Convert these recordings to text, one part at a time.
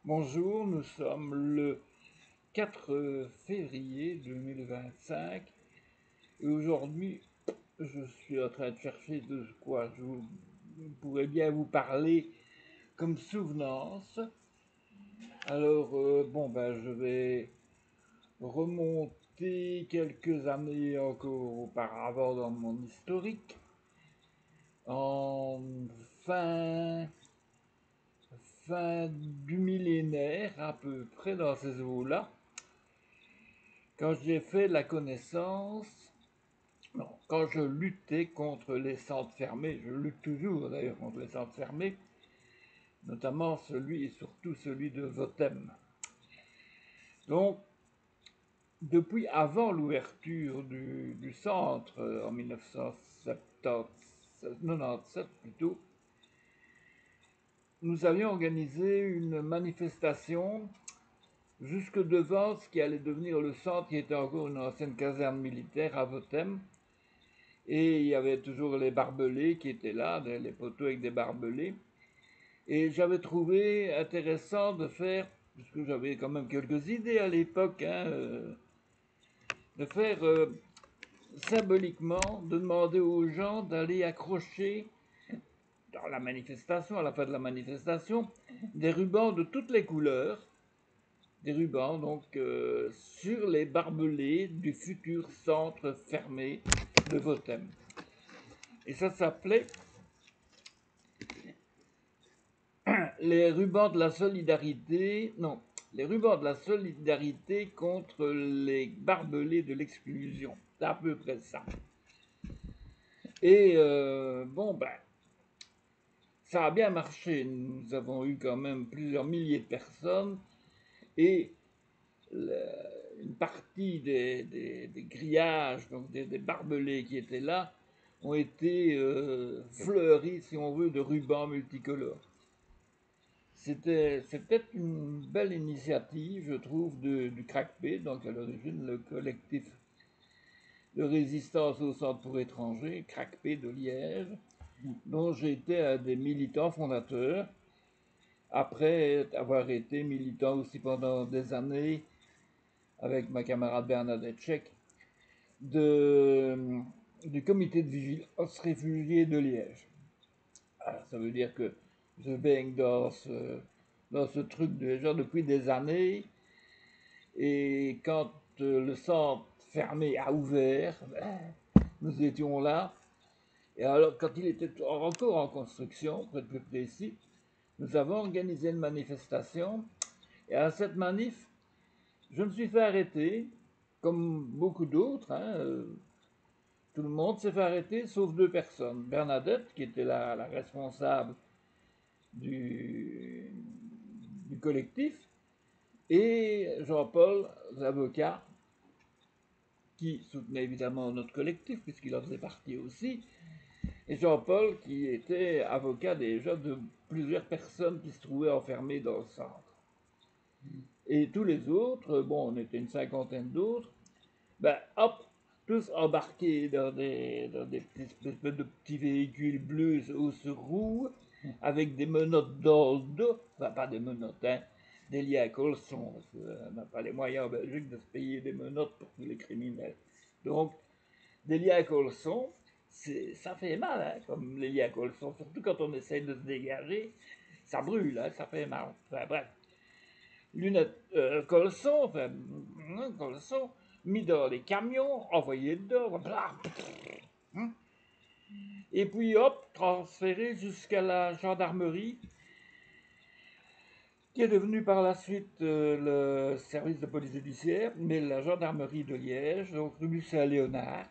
Bonjour, nous sommes le 4 février 2025 et aujourd'hui je suis en train de chercher de quoi pourrais bien vous parler comme souvenance. Alors je vais remonter quelques années encore auparavant dans mon historique. En fin, fin du millénaire, à peu près dans ces eaux-là, quand j'ai fait la connaissance, non, quand je luttais contre les centres fermés, je lutte toujours d'ailleurs contre les centres fermés, notamment celui et surtout celui de Votem. Donc, depuis avant l'ouverture du centre en 1997 plutôt, nous avions organisé une manifestation jusque devant ce qui allait devenir le centre, qui était encore une ancienne caserne militaire à Votem. Et il y avait toujours les barbelés qui étaient là, les poteaux avec des barbelés. Et j'avais trouvé intéressant de faire, puisque j'avais quand même quelques idées à l'époque, de faire symboliquement, de demander aux gens d'aller accrocher dans la manifestation, à la fin de la manifestation, des rubans de toutes les couleurs, des rubans donc sur les barbelés du futur centre fermé de Votem. Et ça s'appelait les rubans de la solidarité, non, les rubans de la solidarité contre les barbelés de l'exclusion. C'est à peu près ça. Et ça a bien marché. Nous avons eu quand même plusieurs milliers de personnes et une partie des grillages, donc des barbelés qui étaient là, ont été fleuris, si on veut, de rubans multicolores. C'était une belle initiative, je trouve, du CRACP, donc à l'origine le collectif de résistance au centre pour étrangers, CRACP de Liège, dont j'ai été un des militants fondateurs, après avoir été militant aussi pendant des années avec ma camarade Bernadette Check du comité de vigilance réfugiés de Liège. Alors, ça veut dire que je baigne dans ce truc déjà depuis des années. Et quand le centre fermé a ouvert, nous étions là. Et alors, quand il était encore en construction, pour être plus précis, nous avons organisé une manifestation. Et à cette manif, je me suis fait arrêter, comme beaucoup d'autres. Tout le monde s'est fait arrêter, sauf deux personnes. Bernadette, qui était la responsable du collectif, et Jean-Paul, l'avocat, qui soutenait évidemment notre collectif, puisqu'il en faisait partie aussi, et Jean-Paul, qui était avocat déjà de plusieurs personnes qui se trouvaient enfermées dans le centre. Et tous les autres, bon, on était une cinquantaine d'autres, hop, tous embarqués dans des petits véhicules bleus aux roues, avec des menottes dans le dos, enfin pas des menottes, des liens à colson, parce qu'on n'a pas les moyens en Belgique de se payer des menottes pour tous les criminels. Donc, des liens à colson, ça fait mal, comme les liens à colson, surtout quand on essaye de se dégager, ça brûle, ça fait mal. Enfin bref, lunettes colson, mis dans les camions, envoyés dedans, et puis hop, transféré jusqu'à la gendarmerie, qui est devenue par la suite le service de police judiciaire, mais la gendarmerie de Liège, donc rue Saint-Léonard.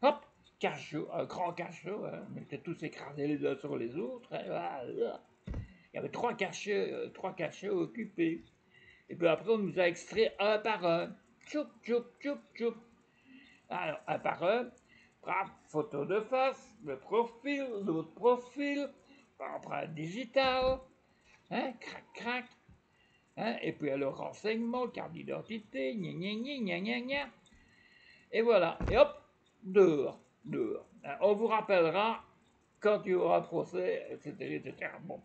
Hop, cachot, un grand cachot, on était tous écrasés les uns sur les autres. Il y avait trois cachots occupés. Et puis après, on nous a extraits un par un. Tchoup, tchoup, tchoup, tchoup. Alors, un par un, photo de face, le profil, l'autre profil, empreinte digitale, crac, crac, et puis alors renseignement, carte d'identité, gna gna gna gna gna gna. Et voilà, et hop, dehors. On vous rappellera quand il y aura procès, etc., etc. Bon.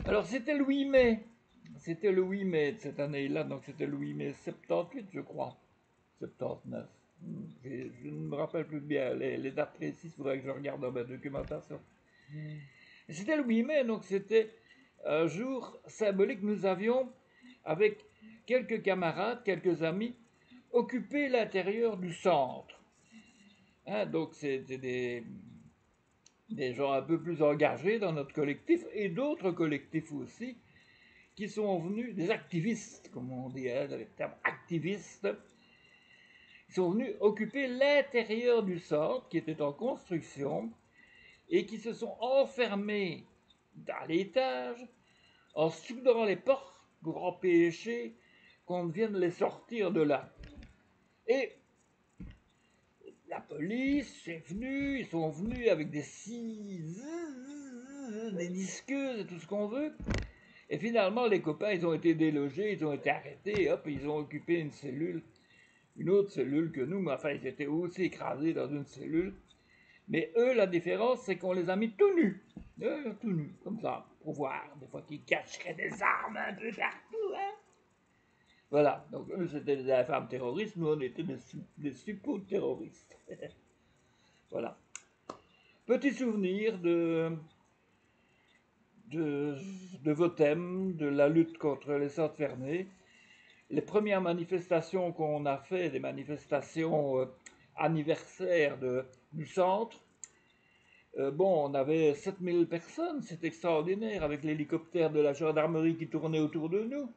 Alors c'était le 8 mai. C'était le 8 mai de cette année-là, donc c'était le 8 mai 78, je crois. 79. Je ne me rappelle plus bien les dates précises, il faudrait que je regarde dans ma documentation. C'était le 8 mai, donc c'était un jour symbolique. Nous avions, avec quelques camarades, quelques amis, occupé l'intérieur du centre. Hein, donc c'était des gens un peu plus engagés dans notre collectif et d'autres collectifs aussi qui sont venus, des activistes, comme on dit, hein, le terme activistes, ils sont venus occuper l'intérieur du centre qui était en construction et qui se sont enfermés dans l'étage en soudant les portes pour empêcher qu'on vienne les sortir de là. Et la police est venue, ils sont venus avec des scies, des disqueuses et tout ce qu'on veut. Et finalement, les copains, ils ont été délogés, ils ont été arrêtés, hop, ils ont occupé une cellule, une autre cellule que nous, mais enfin, ils étaient aussi écrasés dans une cellule. Mais eux, la différence, c'est qu'on les a mis tout nus. Tout nus, comme ça, pour voir. Des fois qu'ils cacheraient des armes un peu partout, hein. Voilà, donc eux, c'était des infâmes terroristes, nous, on était des suppôts terroristes. Voilà. Petit souvenir de, de vos thèmes, de la lutte contre les centres fermés. Les premières manifestations qu'on a fait, des manifestations anniversaires du centre, bon, on avait 7000 personnes, c'est extraordinaire, avec l'hélicoptère de la gendarmerie qui tournait autour de nous.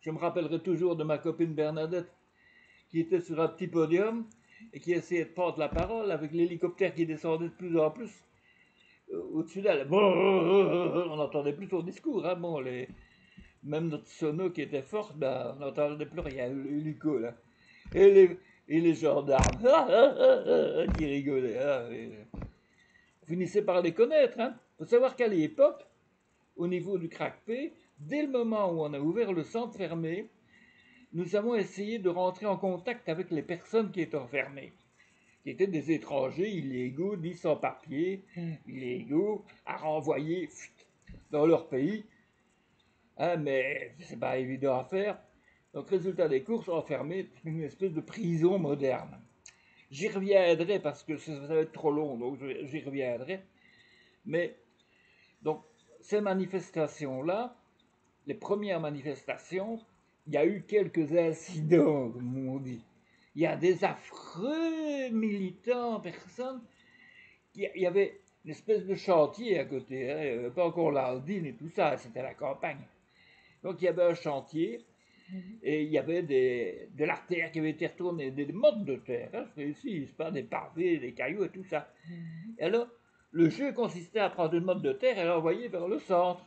Je me rappellerai toujours de ma copine Bernadette, qui était sur un petit podium et qui essayait de prendre la parole avec l'hélicoptère qui descendait de plus en plus au-dessus d'elle. On n'entendait plus son discours, hein, bon, même notre sono qui était forte, ben, on n'entendait plus rien, l'hélico, là. Et les gendarmes qui rigolaient. Hein, on finissait par les connaître. Il faut savoir qu'à l'époque, au niveau du CRACP, dès le moment où on a ouvert le centre fermé, nous avons essayé de rentrer en contact avec les personnes qui étaient enfermées, qui étaient des étrangers illégaux, ni sans papier, illégaux, à renvoyer dans leur pays. Hein, mais c'est pas évident à faire. Donc, résultat des courses, enfermé, une espèce de prison moderne. J'y reviendrai parce que ça va être trop long, donc j'y reviendrai. Mais, donc, ces manifestations-là, les premières manifestations, il y a eu quelques incidents, comme on dit. Il y a des affreux militants, personnes. Il y avait une espèce de chantier à côté, hein, pas encore l'Aldine et tout ça, c'était la campagne. Donc il y avait un chantier et il y avait de la terre qui avait été retournée, des mottes de terre, hein, c'est ici, c'est pas des pavés, des cailloux et tout ça. Et alors, le jeu consistait à prendre une motte de terre et l'envoyer vers le centre.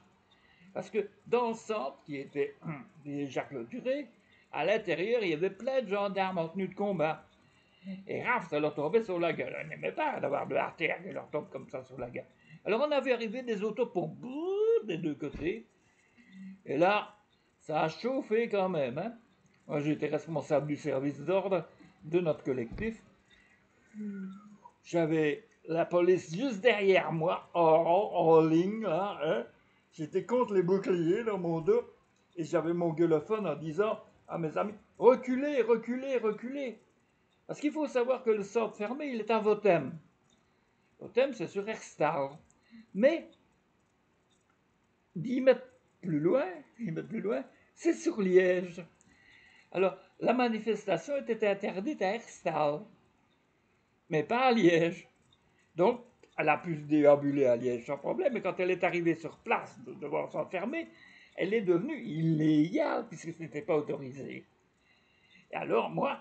Parce que dans le centre, qui était déjà clôturé, à l'intérieur, il y avait plein de gendarmes en tenue de combat. Et raf, ça leur tombait sur la gueule. On n'aimait pas d'avoir de la terre qui leur tombe comme ça sur la gueule. Alors on avait arrivé des autopompes des deux côtés. Et là, ça a chauffé quand même. Hein. Moi, j'étais responsable du service d'ordre de notre collectif. J'avais la police juste derrière moi, en ligne, là. Hein. J'étais contre les boucliers dans mon dos. Et j'avais mon gueulophone en disant à mes amis, reculez, reculez, reculez. Parce qu'il faut savoir que le centre fermé, il est à Votem. Votem, c'est sur Herstal. Mais 10 mètres plus loin, 10 mètres plus loin, c'est sur Liège. Alors, la manifestation était interdite à Herstal, mais pas à Liège. Donc, elle a pu se déambuler à Liège sans problème, mais quand elle est arrivée sur place, devant s'enfermer, elle est devenue illégale puisque ce n'était pas autorisé. Et alors, moi,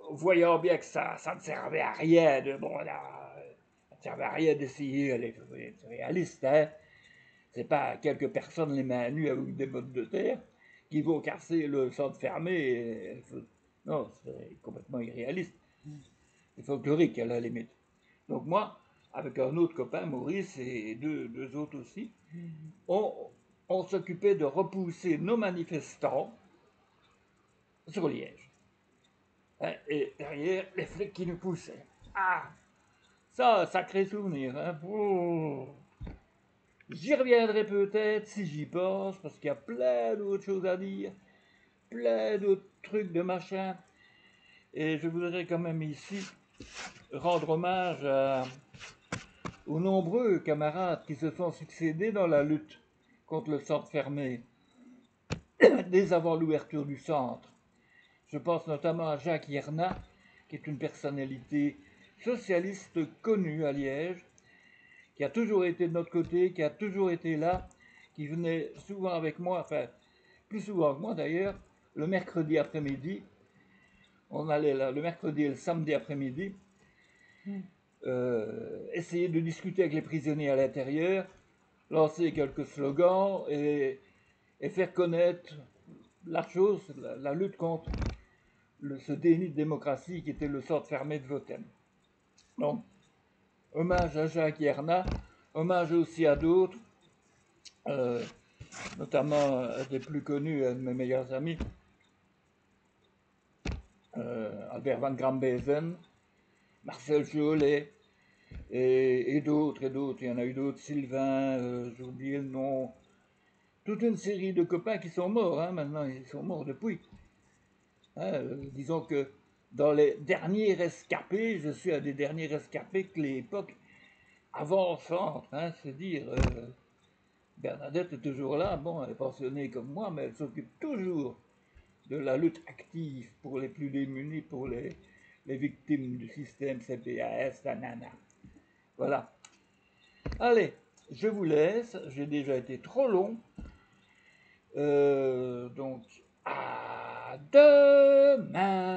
voyant bien que ça ne servait à rien ça ne servait à rien d'essayer d'être réaliste, hein. C'est pas quelques personnes les mains nues avec des bottes de terre qui vont casser le centre fermé. Non, c'est complètement irréaliste. C'est folklorique à la limite. Donc moi, avec un autre copain, Maurice, et deux autres aussi, on, on s'occupait de repousser nos manifestants sur Liège. Hein, et derrière, les flics qui nous poussaient. Ah, ça, sacré souvenir. Hein. Oh. J'y reviendrai peut-être si j'y pense, parce qu'il y a plein d'autres choses à dire, plein d'autres trucs de machin. Et je voudrais quand même ici rendre hommage aux nombreux camarades qui se sont succédés dans la lutte contre le centre fermé, dès avant l'ouverture du centre. Je pense notamment à Jacques Hierna, qui est une personnalité socialiste connue à Liège, qui a toujours été de notre côté, qui a toujours été là, qui venait souvent avec moi, enfin plus souvent que moi d'ailleurs, le mercredi après-midi. On allait là le mercredi et le samedi après-midi, essayer de discuter avec les prisonniers à l'intérieur, lancer quelques slogans et faire connaître la chose, la lutte contre ce déni de démocratie qui était le centre fermé de Votem. Donc, hommage à Jacques Hierna, hommage aussi à d'autres, euh, notamment des plus connus, un de mes meilleurs amis, Albert van Grambezen, Marcel Jolet, et d'autres, et d'autres. Il y en a eu d'autres, Sylvain, j'ai oublié le nom. Toute une série de copains qui sont morts, hein, maintenant, ils sont morts depuis. Hein, disons que dans les derniers rescapés, je suis un des derniers rescapés que l'époque avant-centre, hein, c'est dire, Bernadette est toujours là, bon, elle est pensionnée comme moi, mais elle s'occupe toujours de la lutte active pour les plus démunis, pour les victimes du système CPAS, nanana. Voilà. Allez, je vous laisse, j'ai déjà été trop long, donc à demain.